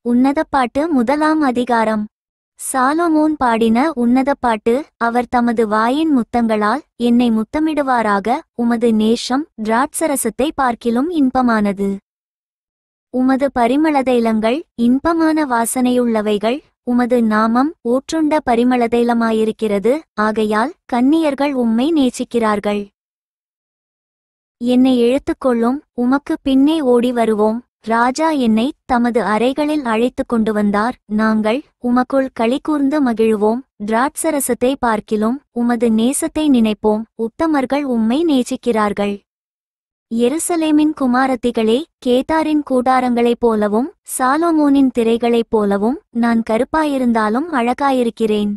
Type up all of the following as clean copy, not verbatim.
உன்னதப்பாட்டு முதலாம் அதிகாரம். சாலமோன் பாடின உன்னதப்பாட்டு. அவர் தமது வாயின் முத்தங்களால் என்னை முத்தமிடுவாராக. உமது நேசம் திராட்சரசத்தை பார்க்கிலும் இன்பமானது. உமது பரிமளதைலங்கள் இன்பமான வாசனையுள்ளவைகள். உமது நாமம் ஊற்றுண்ட பரிமளதைலமாயிருக்கிறது. ஆகையால் கன்னியர்கள் உம்மை நேசிக்கிறார்கள். என்னை இழுத்துக்கொள்ளும், உமக்கு பின்னே ஓடி வருவோம். ராஜா என்னை தமது அறைகளில் அழைத்து கொண்டு வந்தார். நாங்கள் உமக்குள் களிகூர்ந்து மகிழுவோம். திராட்சரசத்தை பார்க்கிலும் உமது நேசத்தை நினைப்போம். உத்தமர்கள் உம்மை நேசிக்கிறார்கள். எருசலேமின் குமாரத்திகளே, கேதாரின் கூடாரங்களைப் போலவும் சாலோமோனின் திரைகளைப் போலவும் நான் கருப்பாயிருந்தாலும் அழகாயிருக்கிறேன்.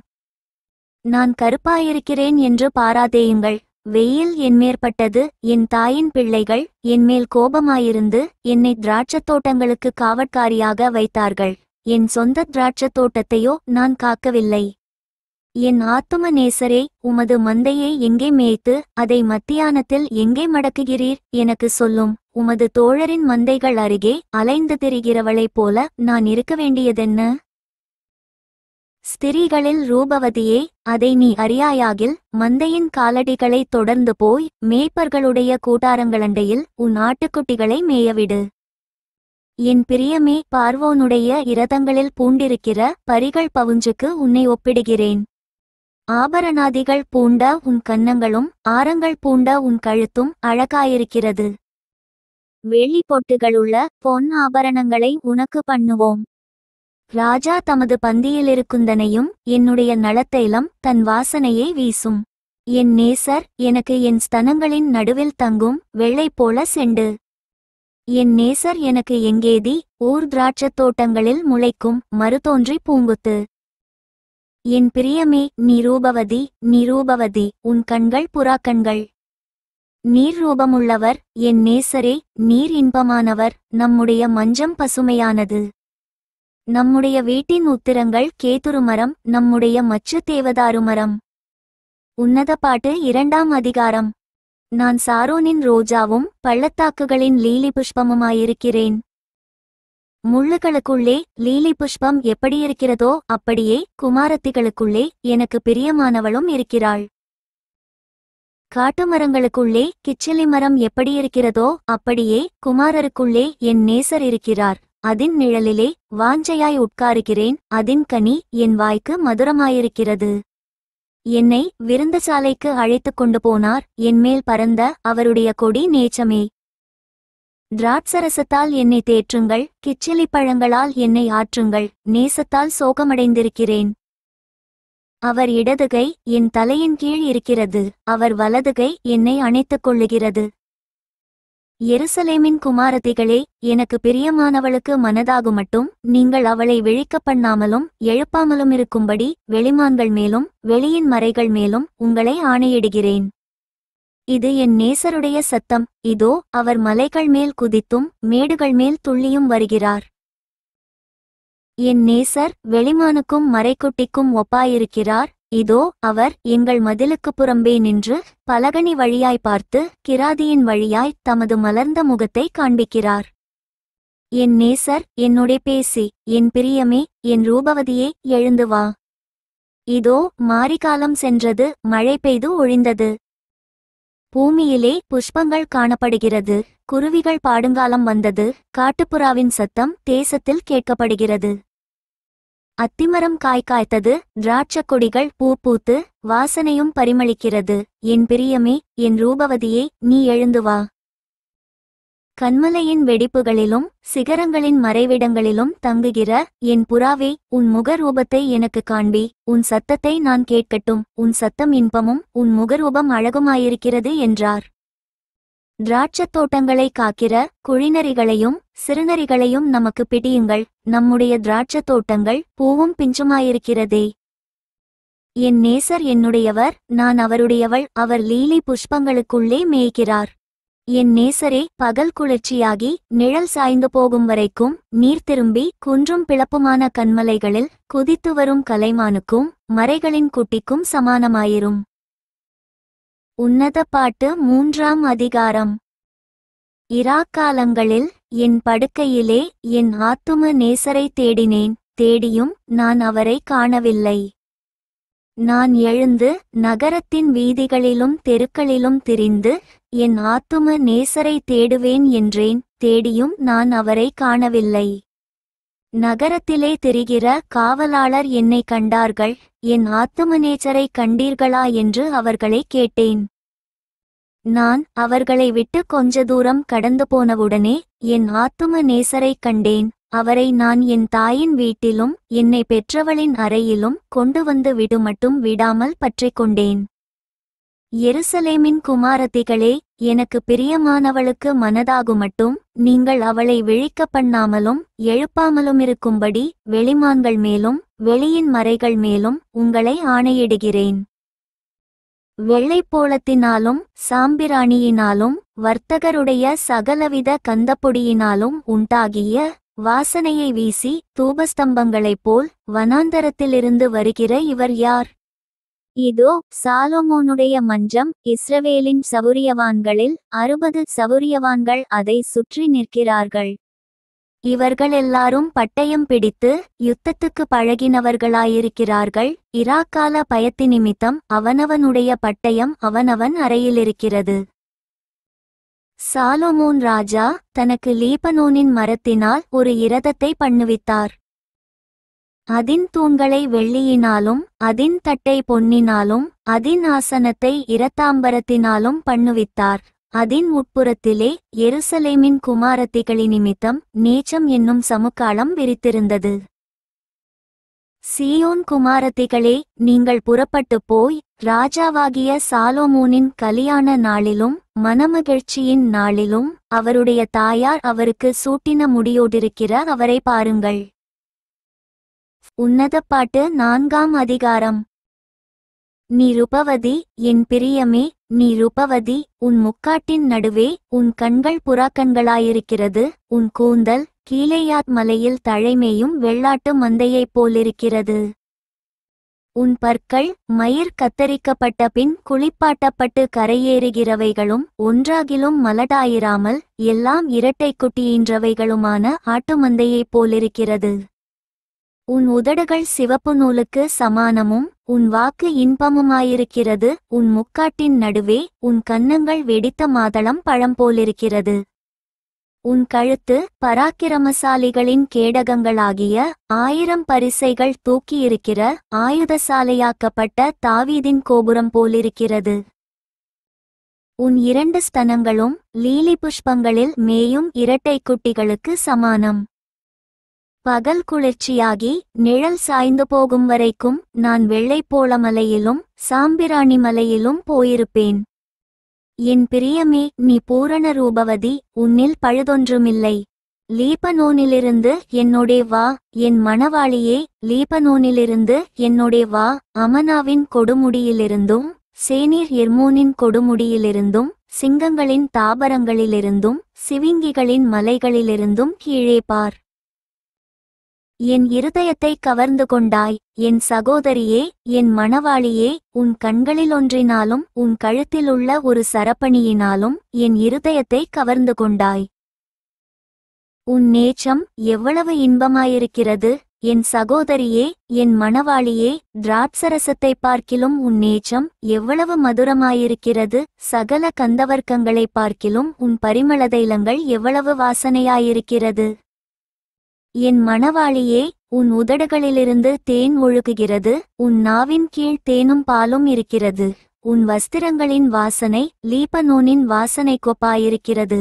நான் கருப்பாயிருக்கிறேன் என்று பாராதேயுங்கள். வெயில் என்மேற்பட்டது. என் தாயின் பிள்ளைகள் என்மேல் கோபமாயிருந்து என்னை திராட்சத் தோட்டங்களுக்கு காவற்காரியாக வைத்தார்கள். என் சொந்த திராட்சத் தோட்டத்தையோ நான் காக்கவில்லை. என் ஆத்தும நேசரே, உமது மந்தையை எங்கே மேய்த்து அதை மத்தியானத்தில் எங்கே மடக்குகிறீர்? எனக்கு சொல்லும். உமது தோழரின் மந்தைகள் அருகே அலைந்து திரிகிறவளைப் போல நான் இருக்க வேண்டியதென்ன? ஸ்திரீகளில் ரூபவதியே, அதை நீ அறியாயாகில் மந்தையின் காலடிகளை தொடர்ந்து போய் மேய்ப்பர்களுடைய கூட்டாரங்களண்டையில் உன் ஆட்டுக்குட்டிகளை மேயவிடு. என் பிரியமே, பார்வோனுடைய இரதங்களில் பூண்டிருக்கிற பரிகள் பவுஞ்சுக்கு உன்னை ஒப்பிடுகிறேன். ஆபரணாதிகள் பூண்ட உன் கன்னங்களும் ஆரங்கள் பூண்ட உன் கழுத்தும் அழகாயிருக்கிறது. வெள்ளி பொட்டுகளுள்ள பொன் ஆபரணங்களை உனக்கு பண்ணுவோம். ராஜா தமது பந்தியிலிருக்குந்தனையும் என்னுடைய நலத்தைலம் தன் வாசனையை வீசும். என் நேசர் எனக்கு என் ஸ்தனங்களின் நடுவில் தங்கும் வெள்ளை போல செண்டு. என் நேசர் எனக்கு எங்கேதி ஊர் திராட்சத் தோட்டங்களில் முளைக்கும் மறுதோன்றி பூங்குத்து. என் பிரியமே, நீ ரூபவதி, நீ ரூபவதி, உன் கண்கள் புறாக்கண்கள். நீர் ரூபமுள்ளவர். என் நேசரே, நீர் இன்பமானவர். நம்முடைய மஞ்சம் பசுமையானது. நம்முடைய வீட்டின் உத்திரங்கள் கேதுருமரம், நம்முடைய மச்சு தேவதாருமரம். உன்னதப்பாட்டு இரண்டாம் அதிகாரம். நான் சாரோனின் ரோஜாவும் பள்ளத்தாக்குகளின் லீலி புஷ்பமுமாயிருக்கிறேன். முள்ளுகளுக்குள்ளே லீலி புஷ்பம் எப்படியிருக்கிறதோ அப்படியே குமாரத்திகளுக்குள்ளே எனக்கு பிரியமானவளும் இருக்கிறாள். காட்டுமரங்களுக்குள்ளே கிச்சிலி மரம் எப்படியிருக்கிறதோ அப்படியே குமாரருக்குள்ளே என் நேசர் இருக்கிறார். அதின் நிழலிலே வாஞ்சையாய் உட்காருகிறேன். அதின் கனி என் வாய்க்கு மதுரமாயிருக்கிறது. என்னை விருந்தசாலைக்கு அழைத்து கொண்டு போனார். என்மேல் பறந்த அவருடைய கொடி நேச்சமே. திராட்சரசத்தால் என்னை தேற்றுங்கள், கிச்சிலி பழங்களால் என்னை ஆற்றுங்கள். நேசத்தால் சோகமடைந்திருக்கிறேன். அவர் இடதுகை என் தலையின் கீழ் இருக்கிறது. அவர் வலதுகை என்னை அணைத்துக் கொள்ளுகிறது. எருசலேமின் குமாரத்திகளே, எனக்கு பிரியமானவளுக்கு மனதாகுமட்டும் நீங்கள் அவளை விழிக்க பண்ணாமலும் எழுப்பாமலும் இருக்கும்படி வெளிமான்கள் மேலும் வெளியின் மறைகள் மேலும் உங்களை ஆணையிடுகிறேன். இது என் நேசருடைய சத்தம். இதோ அவர் மலைகள் மேல் குதித்தும் மேடுகள் மேல் துள்ளியும் வருகிறார். என் நேசர் வெளிமானுக்கும் மறைக்குட்டிக்கும் ஒப்பாயிருக்கிறார். இதோ அவர் எங்கள் மதிலுக்கு புறம்பே நின்று பலகனி வழியாய் பார்த்து கிராதியின் வழியாய் தமது மலர்ந்த முகத்தை காண்பிக்கிறார். என் நேசர் என்னுடைய பேசி, என் பிரியமே, என் ரூபவதியே, எழுந்து வா. இதோ மாரிகாலம் சென்றது, மழை பெய்து ஒழிந்தது. பூமியிலே புஷ்பங்கள் காணப்படுகிறது. குருவிகள் பாடுங்காலம் வந்தது. காட்டுப்புறாவின் சத்தம் தேசத்தில் கேட்கப்படுகிறது. அத்திமரம் காய் காய்த்தது. திராட்சக் கொடிகள் பூ பூத்து வாசனையும் பரிமளிக்கிறது. என் பிரியமே, என் ரூபவதியே, நீ எழுந்து வா. கன்மலையின் வெடிப்புகளிலும் சிகரங்களின் மறைவிடங்களிலும் தங்குகிற என் புறாவே, உன் முகரூபத்தை எனக்கு காண்பி. உன் சத்தத்தை நான் கேட்கட்டும். உன் சத்தம் இன்பமும் உன் முகரூபம் அழகுமாயிருக்கிறது என்றார். திராட்சத் தோட்டங்களை காக்கிற குழிநரிகளையும் சிறுநரிகளையும் நமக்கு பிடியுங்கள். நம்முடைய திராட்சத் தோட்டங்கள் பூவும் பிஞ்சுமாயிருக்கிறதே. என் நேசர் என்னுடையவர், நான் அவருடையவள். அவர் லீலி புஷ்பங்களுக்குள்ளே மேய்கிறார். என் நேசரே, பகல் குளிர்ச்சியாகி நிழல் சாய்ந்து போகும் வரைக்கும் நீர் திரும்பி குன்றும் பிளப்புமான கன்மலைகளில் குதித்து வரும் கலைமானுக்கும் மறைகளின் குட்டிக்கும் சமானமாயிரும். உன்னதப்பாட்டு மூன்றாம் அதிகாரம். இராக்காலங்களில் என் படுக்கையிலே என் ஆத்தும நேசரை தேடினேன், தேடியும் நான் அவரை காணவில்லை. நான் எழுந்து நகரத்தின் வீதிகளிலும் தெருக்களிலும் திரிந்து என் ஆத்தும நேசரை தேடுவேன் என்றேன், தேடியும் நான் அவரை காணவில்லை. நகரத்திலே திரிகிற காவலாளர் என்னை கண்டார்கள், என் ஆத்துமநேசரை கண்டீர்களா என்று அவர்களை கேட்டேன். நான் அவர்களை விட்டு கொஞ்ச தூரம் கடந்து போனவுடனே என் ஆத்தும நேசரை கண்டேன். அவரை நான் என் தாயின் வீட்டிலும் என்னை பெற்றவளின் அறையிலும் கொண்டு வந்து விடுமட்டும் விடாமல் பற்றிக் கொண்டேன். எருசலேமின் குமாரத்திகளே, எனக்கு பிரியமானவளுக்கு மனதாகுமட்டும் நீங்கள் அவளை விழிக்க பண்ணாமலும் எழுப்பாமலுமிருக்கும்படி வெளிமான்கள் மேலும் வெளியின் மறைகள் மேலும் உங்களை ஆணையிடுகிறேன். வெள்ளைப்போளத்தினாலும் சாம்பிராணியினாலும் வர்த்தகருடைய சகலவித கந்தப்பொடியினாலும் உண்டாகிய வாசனையை வீசி தூபஸ்தம்பங்களைப் போல் வனாந்தரத்திலிருந்து வருகிற இவர் யார்? இதோ சாலொமோனுடைய மஞ்சம், இஸ்ரவேலின் சவுரியவான்களில் 60 சவுரியவான்கள் அதை சுற்றி நிற்கிறார்கள். இவர்கள் எல்லாரும் பட்டயம் பிடித்து யுத்தத்துக்கு பழகினவர்களாயிருக்கிறார்கள். இராக்கால பயத்தினிமித்தம் அவனவனுடைய பட்டயம் அவனவன் அறையிலிருக்கிறது. சாலொமோன் ராஜா தனக்கு லீபனோனின் மரத்தினால் ஒரு இரதத்தை பண்ணுவித்தார். அதின் தூண்களை வெள்ளியினாலும் அதின் தட்டை பொன்னினாலும் அதின் ஆசனத்தை இரத்தாம்பரத்தினாலும் பண்ணுவித்தார். அதின் உட்புறத்திலே எருசலேமின் குமாரத்திகளினிமித்தம் நேச்சம் என்னும் சமுக்காளம் விரித்திருந்தது. சீயோன் குமாரத்திகளே, நீங்கள் புறப்பட்டு போய் ராஜாவாகிய சாலொமோனின் கலியாண நாளிலும் மனமகிழ்ச்சியின் நாளிலும் அவருடைய தாயார் அவருக்கு சூட்டின முடியோடிருக்கிற அவரை பாருங்கள். உன்னத பாட்டு 4ஆம் அதிகாரம். நீ ருபவதி, என் பிரியமே, நீ ருபவதி, உன் முக்காட்டின் நடுவே உன் கண்கள் புறாக்கண்களாயிருக்கிறது. உன் கூந்தல் கீலேயாத் மலையில் தழைமேயும் வெள்ளாட்டு மந்தையைப் போலிருக்கிறது. உன் பற்கள் மயிர் கத்தரிக்கப்பட்ட பின் குளிப்பாட்டப்பட்டு கரையேறுகிறவைகளும் ஒன்றாகிலும் மலடாயிராமல் எல்லாம் இரட்டை குட்டியின்றவைகளுமான ஆட்டுமந்தையைப் போலிருக்கிறது. உன் உதடுகள் சிவப்பு நூலுக்கு சமானமும் உன் வாக்கு இன்பமுமாயிருக்கிறது. உன் முக்காட்டின் நடுவே உன் கன்னங்கள் வெடித்த மாதளம் பழம் போலிருக்கிறது. உன் கழுத்து பராக்கிரமசாலிகளின் கேடகங்களாகிய 1000 பரிசைகள் தூக்கியிருக்கிற ஆயுதசாலையாக்கப்பட்ட தாவீதின் கோபுரம் போலிருக்கிறது. உன் 2 ஸ்தனங்களும் லீலி புஷ்பங்களில் மேயும் இரட்டை குட்டிகளுக்கு சமானம். பகல் குளிர்ச்சியாகி நிழல் சாய்ந்து போகும் வரைக்கும் நான் வெள்ளைப்போளமலையிலும் சாம்பிராணி மலையிலும் போயிருப்பேன். என் பிரியமே, நீ பூரண ரூபவதி, உன்னில் பழுதொன்றுமில்லை. லீபனோனிலிருந்து என்னோடே வா, என் மணவாளியே, லீபனோனிலிருந்து என்னோடே வா. அமனாவின் கொடுமுடியிலிருந்தும் சேனீர் எர்மோனின் கொடுமுடியிலிருந்தும் சிங்கங்களின் தாபரங்களிலிருந்தும் சிவிங்கிகளின் மலைகளிலிருந்தும் கீழே பார். என் இருதயத்தை கவர்ந்து கொண்டாய், என் சகோதரியே, என் மணவாளியே. உன் கண்களிலொன்றினாலும் உன் கழுத்திலுள்ள ஒரு சரப்பணியினாலும் என் இருதயத்தை கவர்ந்து கொண்டாய். உன் நேச்சம் எவ்வளவு இன்பமாயிருக்கிறது, என் சகோதரியே, என் மணவாளியே. திராட்சரசத்தை பார்க்கிலும் உன் நேச்சம் எவ்வளவு மதுரமாயிருக்கிறது. சகல கந்தவர்க்கங்களை பார்க்கிலும் உன் பரிமளதைலங்கள் எவ்வளவு வாசனையாயிருக்கிறது. என் மணவாளியே, உன் உதடுகளிலிருந்து தேன் ஒழுகுகிறது. உன் நாவின் கீழ் தேனும் பாலும் இருக்கிறது. உன் வஸ்திரங்களின் வாசனை லீபனோனின் வாசனை கொப்பாயிருக்கிறது.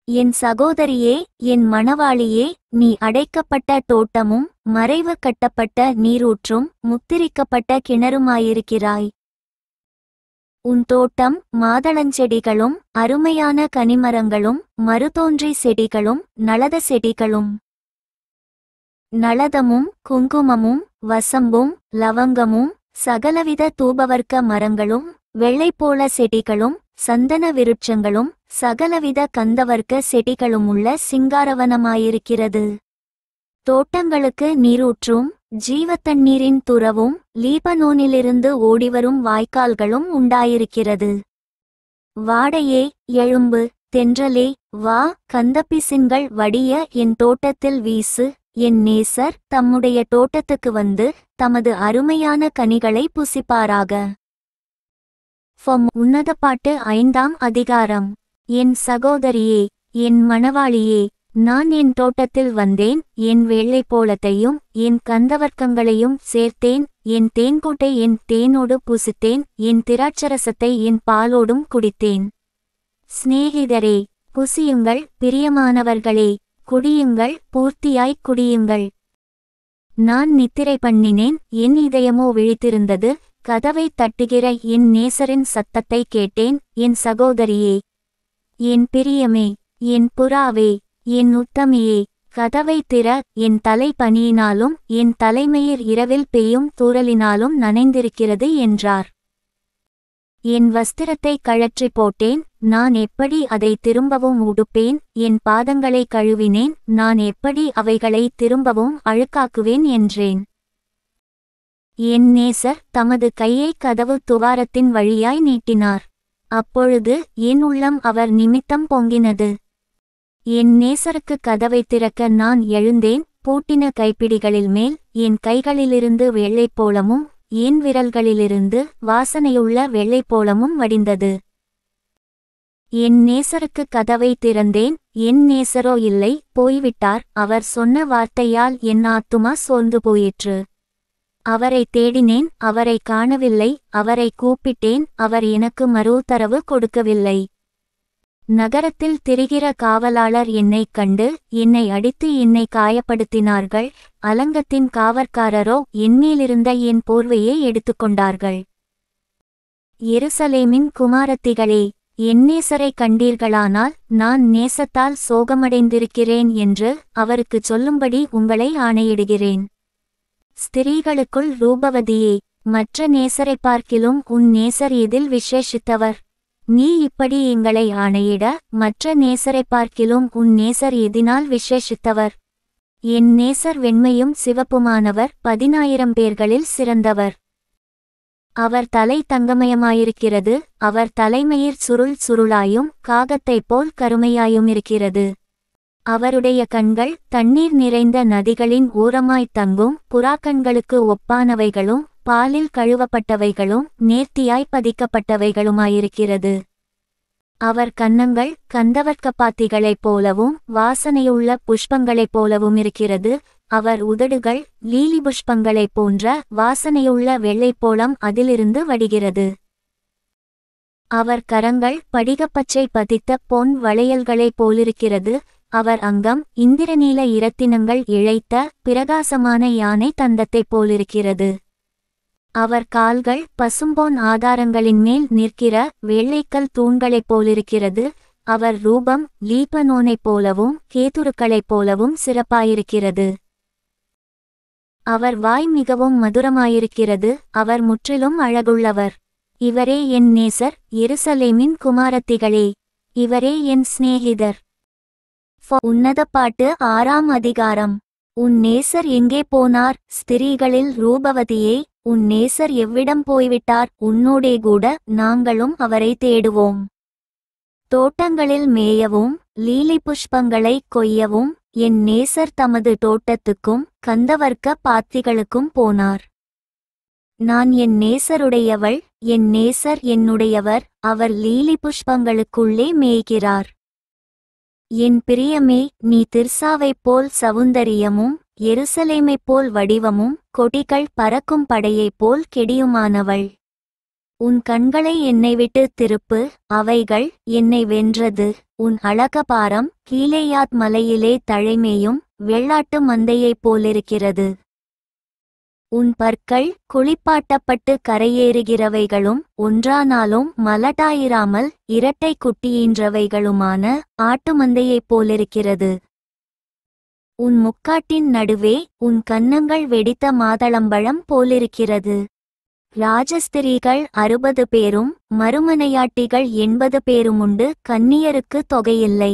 என் சகோதரியே, என் மணவாளியே, நீ அடைக்கப்பட்ட தோட்டமும் மறைவு கட்டப்பட்ட நீரூற்றும் முத்திரிக்கப்பட்ட கிணறுமாயிருக்கிறாய். உன் தோட்டம் மாதளஞ்செடிகளும் அருமையான கனிமரங்களும் மருதோன்றி செடிகளும் நளத செடிகளும். நளதமும் குங்குமமும் வசம்பும் லவங்கமும் சகலவித தூபவர்க்க மரங்களும் வெள்ளைப்போள செடிகளும் சந்தன விருட்சங்களும் சகலவித கந்தவர்க்க செடிகளுமுள்ள சிங்காரவனமாயிருக்கிறது. தோட்டங்களுக்கு நீரூற்றும் ஜீவத்தண்ணீரின் துறவும் லீபனோனிலிருந்து ஓடிவரும் வாய்க்கால்களும் உண்டாயிருக்கிறது. வாடையே, எழும்பு, தென்றலே, வா, கந்தப்பிசின்கள் வடிய என் தோட்டத்தில் வீசு. என் நேசர் தம்முடைய தோட்டத்துக்கு வந்து தமது அருமையான கனிகளை புசிப்பாராக. உன்னத பாட்டு 5ஆம் அதிகாரம். என் சகோதரியே, என் மணவாளியே, நான் என் தோட்டத்தில் வந்தேன், என் வெள்ளைப்போளத்தையும் என் கந்தவர்க்கங்களையும் சேர்த்தேன், என் தேன்கூட்டை என் தேனோடு புசித்தேன், என் திராட்சரசத்தை என் பாலோடும் குடித்தேன். சிநேகிதரே, புசியுங்கள், பிரியமானவர்களே, குடியுங்கள், பூர்த்தியாய்க் குடியுங்கள். நான் நித்திரை பண்ணினேன், என் இதயமோ விழித்திருந்தது, கதவைத் தட்டுகிற என் நேசரின் சத்தத்தை கேட்டேன். என் சகோதரியே, என் பிரியமே, என் புறாவே, என் உத்தமியே, கதவை திற. என் தலை பனியினாலும் என் தலைமயிர் இரவில் பெய்யும் தூறலினாலும் நனைந்திருக்கிறது என்றார். என் வஸ்திரத்தை கழற்றி போட்டேன், நான் எப்படி அதை திரும்பவும் உடுப்பேன்? என் பாதங்களை கழுவினேன், நான் எப்படி அவைகளை திரும்பவும் அழுக்காக்குவேன் என்றேன். என் நேசர் தமது கையை கதவு துவாரத்தின் வழியாய் நீட்டினார். அப்பொழுது என் உள்ளம் அவர் நிமித்தம் பொங்கினது. என் நேசருக்கு கதவை திறக்க நான் எழுந்தேன். பூட்டின கைப்பிடிகளில் மேல் என் கைகளிலிருந்து வெள்ளைப்போளமும் என் விரல்களிலிருந்து வாசனையுள்ள வெள்ளைப்போளமும் வடிந்தது. என் நேசருக்கு கதவை திறந்தேன், என் நேசரோ இல்லை, போய்விட்டார். அவர் சொன்ன வார்த்தையால் என் ஆத்துமா சோர்ந்து போயிற்று. அவரை தேடினேன், அவரை காணவில்லை. அவரை கூப்பிட்டேன், அவர் எனக்கு மறுஉத்தரவு கொடுக்கவில்லை. நகரத்தில் திரிகிற காவலாளர் என்னைக் கண்டு என்னை அடித்து என்னை காயப்படுத்தினார்கள். அலங்கத்தின் காவற்காரரோ என்மேலிருந்த என் போர்வையை எடுத்துக்கொண்டார்கள். எருசலேமின் குமாரத்திகளே, என் நேசரை கண்டீர்களானால் நான் நேசத்தால் சோகமடைந்திருக்கிறேன் என்று அவருக்குச் சொல்லும்படி உங்களை ஆணையிடுகிறேன். ஸ்திரீகளுக்குள் ரூபவதியே, மற்ற நேசரை பார்க்கிலும் உன் நேசர் எதில் விசேஷித்தவர்? நீ இப்படி எங்களை ஆணையிட, மற்ற நேசரை பார்க்கிலும் உன் நேசர் எதினால் விசேஷித்தவர்? என் நேசர் வெண்மையும் சிவப்புமானவர், 10,000 பேர்களில் சிறந்தவர். அவர் தலை தங்கமயமாயிருக்கிறது, அவர் தலைமயிர் சுருள் சுருளாயும் காகத்தைப் போல் கருமையாயுமிருக்கிறது. அவருடைய கண்கள் தண்ணீர் நிறைந்த நதிகளின் ஓரமாய்த் தங்கும் புறாக்கண்களுக்கு ஒப்பானவைகளும் பாலில் கழுவப்பட்டவைகளும் நேர்த்தியாய் பதிக்கப்பட்டவைகளுமாயிருக்கிறது. அவர் கன்னங்கள் கந்தவர்க்கப்பாத்திகளைப் போலவும் வாசனையுள்ள புஷ்பங்களைப் போலவும் இருக்கிறது. அவர் உதடுகள் லீலி புஷ்பங்களைப் போன்ற வாசனையுள்ள வெள்ளைப்போளம் அதிலிருந்து வடிகிறது. அவர் கரங்கள் படிகப்பச்சை பதித்த பொன் வளையல்களைப் போலிருக்கிறது. அவர் அங்கம் இந்திரநீல இரத்தினங்கள் இழைத்த பிரகாசமான யானை தந்தத்தைப் போலிருக்கிறது. அவர் கால்கள் பசும்பொன் ஆதாரங்களின் மேல் நிற்கிற வெள்ளைக்கல் தூண்களைப் போலிருக்கிறது. அவர் ரூபம் லீபனோனைப் போலவும் கேதுருக்களைப் போலவும் சிறப்பாயிருக்கிறது. அவர் வாய் மிகவும் மதுரமாயிருக்கிறது. அவர் முற்றிலும் அழகுள்ளவர். இவரே என் நேசர், எருசலேமின் குமாரத்திகளே, இவரே என் சிநேகிதர். உன்னத பாட்டு 6ஆம் அதிகாரம். உன் நேசர் எங்கே போனார்? ஸ்திரீகளில் ரூபவதியே, உன் நேசர் எவ்விடம் போய்விட்டார்? உன்னோடே கூட நாங்களும் அவரை தேடுவோம். தோட்டங்களில் மேயவும் லீலி புஷ்பங்களை கொய்யவும் என் நேசர் தமது தோட்டத்துக்கும் கந்தவர்க்க பாத்திகளுக்கும் போனார். நான் என் நேசருடையவள், என் நேசர் என்னுடையவர், அவர் லீலி புஷ்பங்களுக்குள்ளே மேய்கிறார். என் பிரியமே, நீ திர்சாவைப் போல் சவுந்தரியமும் எருசலேமைப் போல் வடிவமும் கொடிகள் பறக்கும் படையைப் போல் கெடியுமானவள். உன் கண்களை என்னை விட்டு திருப்பு, அவைகள் என்னை வென்றது. உன் அழகபாரம் கீலேயாத் மலையிலே தழைமேயும் வெள்ளாட்டு மந்தையைப் போலிருக்கிறது. உன் பற்கள் குளிப்பாட்டப்பட்டு கரையேறுகிறவைகளும் ஒன்றானாலும் மலட்டாயிராமல் இரட்டை குட்டியின்றவைகளுமான ஆட்டு மந்தையைப் போலிருக்கிறது. உன் முக்காட்டின் நடுவே உன் கன்னங்கள் வெடித்த மாதளம்பழம் போலிருக்கிறது. ராஜஸ்திரீகள் 60 பேரும் மறுமனையாட்டிகள் 80 பேருமுண்டு, கன்னியருக்கு தொகையில்லை.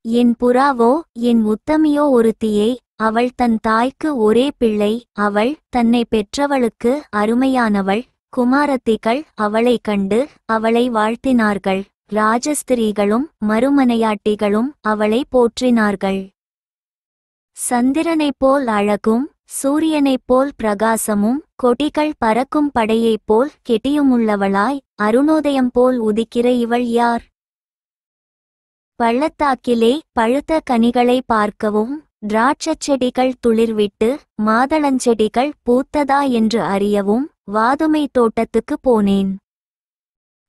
என் புறாவோ என் உத்தமியோ ஒருத்தியே, அவள் தன் தாய்க்கு ஒரே பிள்ளை, அவள் தன்னை பெற்றவளுக்கு அருமையானவள். குமாரத்திகள் அவளைக் கண்டு அவளை வாழ்த்தினார்கள். ராஜஸ்திரீகளும் மறுமனையாட்டிகளும் அவளை போற்றினார்கள். சந்திரனைப் போல் அழகும் சூரியனைப் போல் பிரகாசமும் கொடிகள் பறக்கும் படையைப் போல் கெட்டியுமுள்ளவளாய் அருணோதயம் போல் உதிக்கிற இவள் யார்? பள்ளத்தாக்கிலே பழுத்த கனிகளை பார்க்கவும் திராட்சச் செடிகள் துளிர்விட்டு மாதளஞ்செடிகள் பூத்ததா என்று அறியவும் வாதுமை தோட்டத்துக்கு போனேன்.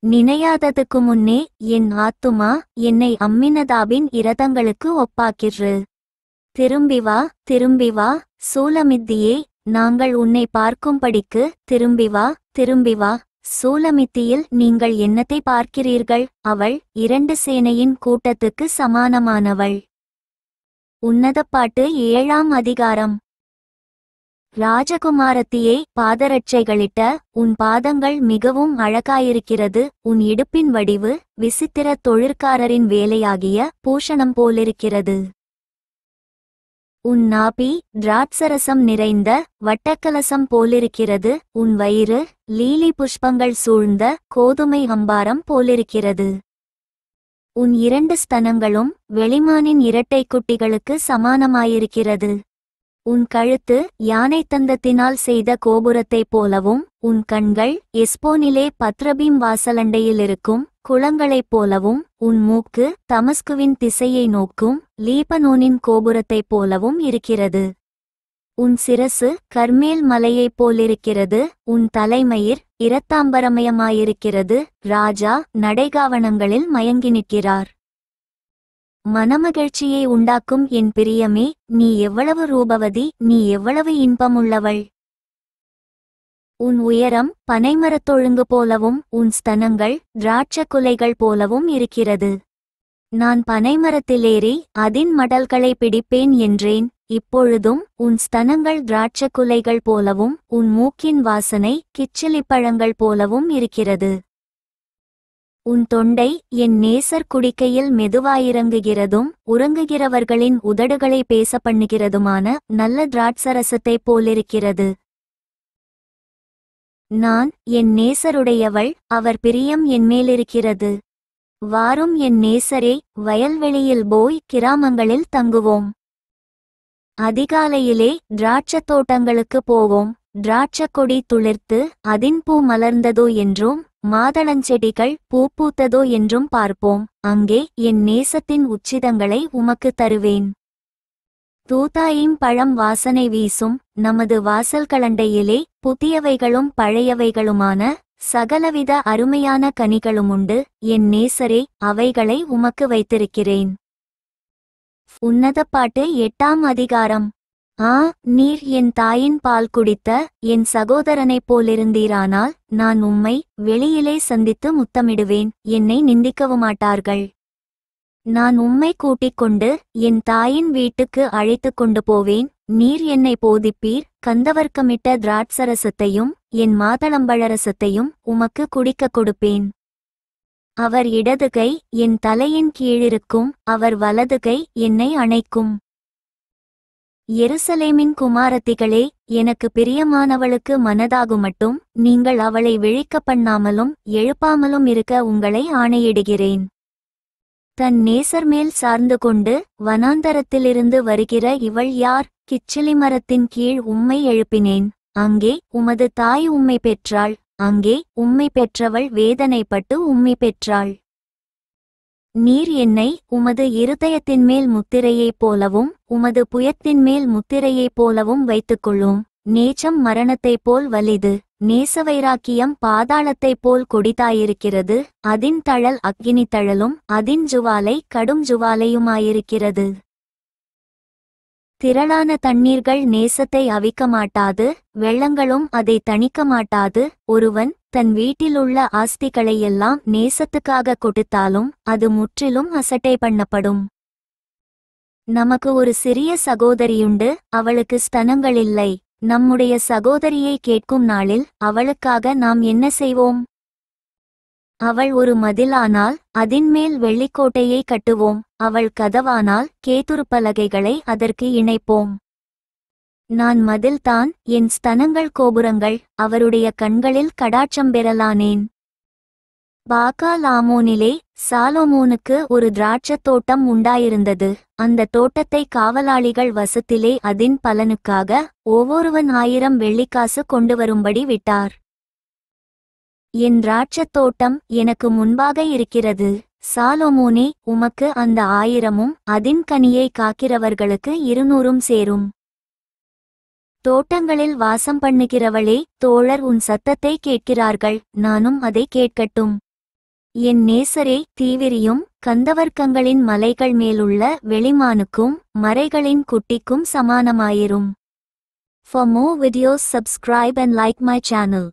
நினையாததுக்கு முன்னே என் ஆத்துமா என்னை அம்மினதாபின் இரதங்களுக்கு ஒப்பாக்கிற்று. திரும்பி வா, திரும்பி வா, சூலமித்தியே, நாங்கள் உன்னை பார்க்கும்படிக்கு திரும்பி வா, திரும்பி வா. சூலமித்தியில் நீங்கள் என்னத்தை பார்க்கிறீர்கள்? அவள் 2 சேனையின் கூட்டத்துக்கு சமானமானவள். உன்னதப்பாட்டு 7ஆம் அதிகாரம். ராஜகுமாரத்தியே, பாதரட்சைகளிட்ட உன் பாதங்கள் மிகவும் அழகாயிருக்கிறது. உன் இடுப்பின் வடிவு விசித்திர தொழிற்காரரின் வேலையாகிய பூஷணம் போலிருக்கிறது. உன் நாபி திராட்சரசம் நிறைந்த வட்டக்கலசம் போலிருக்கிறது. உன் வயிறு லீலி புஷ்பங்கள் சூழ்ந்த கோதுமை அம்பாரம் போலிருக்கிறது. உன் 2 ஸ்தனங்களும் வெளிமானின் இரட்டை குட்டிகளுக்கு சமானமாயிருக்கிறது. உன் கழுத்து யானை தந்தத்தினால் செய்த கோபுரத்தைப் போலவும் உன் கண்கள் எஸ்போனிலே பத்ரபீம் வாசலண்டையிலிருக்கும் குளங்களைப் போலவும் உன் மூக்கு தமஸ்குவின் திசையை நோக்கும் லீபனோனின் கோபுரத்தைப் போலவும் இருக்கிறது. உன் சிரசு கர்மேல் மலையைப் போலிருக்கிறது. உன் தலைமயிர் இரத்தாம்பரமயமாயிருக்கிறது. ராஜா நடைகாவணங்களில் மயங்கி நிற்கிறார். மனமகிழ்ச்சியை உண்டாக்கும் என் பிரியமே, நீ எவ்வளவு ரூபவதி, நீ எவ்வளவு இன்பமுள்ளவள். உன் உயரம் பனைமரத்தொழுங்கு போலவும் உன் ஸ்தனங்கள் திராட்சக் குலைகள் போலவும் இருக்கிறது. நான் பனைமரத்திலேறி அதின் மடல்களை பிடிப்பேன் என்றேன். இப்பொழுதும் உன் ஸ்தனங்கள் திராட்சக் குலைகள் போலவும் உன் மூக்கின் வாசனை கிச்சிலிப்பழங்கள் போலவும் இருக்கிறது. உன் தொண்டை என் நேசர் குடிக்கையில் மெதுவாயிறங்குகிறதும் உறங்குகிறவர்களின் உதடுகளை பேச பண்ணுகிறதுமான நல்ல திராட்சரசத்தைப் போலிருக்கிறது. நான் என் நேசருடையவள், அவர் பிரியம் என்மேலிருக்கிறது. வாரும் என் நேசரே, வயல்வெளியில் போய் கிராமங்களில் தங்குவோம். அதிகாலையிலே திராட்சத் தோட்டங்களுக்கு போவோம். திராட்சக் கொடி துளிர்த்து அதின் பூ மலர்ந்ததோ என்றும் மாதளஞ்செடிகள் பூ பூத்ததோ என்றும் பார்ப்போம். அங்கே என் நேசத்தின் உச்சிதங்களை உமக்கு தருவேன். தூதாயிம் பழம் வாசனை வீசும் நமது வாசல்களண்டையிலே புதியவைகளும் பழையவைகளுமான சகலவித அருமையான கனிகளுமுண்டு. என் நேசரே, அவைகளை உமக்கு வைத்திருக்கிறேன். உன்னதப்பாட்டு 8ஆம் அதிகாரம். ஆ, நீர் என் தாயின் பால் குடித்த என் சகோதரனைப் போலிருந்தீரானால் நான் உம்மை வெளியிலே சந்தித்து முத்தமிடுவேன். என்னை நிந்திக்கவுமாட்டார்கள். நான் உம்மை கூட்டிக் கொண்டு என் தாயின் வீட்டுக்கு அழைத்து கொண்டு போவேன். நீர் என்னை போதிப்பீர். கந்தவர்க்கமிட்ட திராட்சரசத்தையும் என் மாதளம்பழரசத்தையும் உமக்கு குடிக்க கொடுப்பேன். அவர் இடதுகை என் தலையின் கீழிருக்கும், அவர் வலதுகை என்னை அணைக்கும். எருசலேமின் குமாரத்திகளே, எனக்கு பிரியமானவளுக்கு மனதாகுமட்டும் நீங்கள் அவளை விழிக்க பண்ணாமலும் எழுப்பாமலும் இருக்க உங்களை ஆணையிடுகிறேன். தன் நேசர்மேல் சார்ந்து கொண்டு வனாந்தரத்திலிருந்து வருகிற இவள் யார்? கிச்சிலிமரத்தின் கீழ் உம்மை எழுப்பினேன். அங்கே உமது தாய் உம்மை பெற்றாள். அங்கே உம்மை பெற்றவள் வேதனைப்பட்டு உம்மை பெற்றாள். நீர் என்னை உமது இருதயத்தின்மேல் முத்திரையைப் போலவும் உமது புயத்தின்மேல் முத்திரையைப் போலவும் வைத்துக்கொள்ளும். நேச்சம் மரணத்தைப் போல் வலிது, நேசவைராக்கியம் பாதாளத்தைப் போல் கொடிதாயிருக்கிறது. அதின் தழல் அக்கினி தழலும் அதின் ஜுவாலை கடும் ஜுவாலையுமாயிருக்கிறது. திரளான தண்ணீர்கள் நேசத்தை அவிக்க மாட்டாது, வெள்ளங்களும் அதை தணிக்க மாட்டாது. ஒருவன் தன் வீட்டிலுள்ள ஆஸ்திகளையெல்லாம் நேசத்துக்காக கொடுத்தாலும் அது முற்றிலும் அசட்டை பண்ணப்படும். நமக்கு ஒரு சிறிய சகோதரியுண்டு, அவளுக்கு ஸ்தனங்களில்லை. நம்முடைய சகோதரியை கேட்கும் நாளில் அவளுக்காக நாம் என்ன செய்வோம்? அவள் ஒரு மதிலானால் அதின்மேல் வெள்ளிக்கோட்டையை கட்டுவோம். அவள் கதவானால் கேதுருப்பலகைகளை அதற்கு இணைப்போம். நான் மதில்தான், என் ஸ்தனங்கள் கோபுரங்கள். அவருடைய கண்களில் கடாட்சம் பெறலானேன். பாகாலாமோனிலே சாலொமோனுக்கு ஒரு திராட்சத் தோட்டம் உண்டாயிருந்தது. அந்த தோட்டத்தை காவலாளிகள் வசத்திலே அதின் பலனுக்காக ஒவ்வொருவன் 1000 வெள்ளிக்காசு கொண்டு வரும்படி விட்டார். என் திராட்சத் தோட்டம் எனக்கு முன்பாக இருக்கிறது. சாலொமோனே, உமக்கு அந்த 1000ம் அதின் கனியை காக்கிறவர்களுக்கு 200ம் சேரும். தோட்டங்களில் வாசம் பண்ணுகிறவளே, தோழர் உன் சத்தத்தை கேட்கிறார்கள், நானும் அதை கேட்கட்டும். என் நேசரே, தீவிரியும் கந்தவர்க்கங்களின் மலைகள் மேலுள்ள வெளிமானுக்கும் மரைகளின் குட்டிக்கும் சமானமாயிரும். For more videos subscribe and like my channel.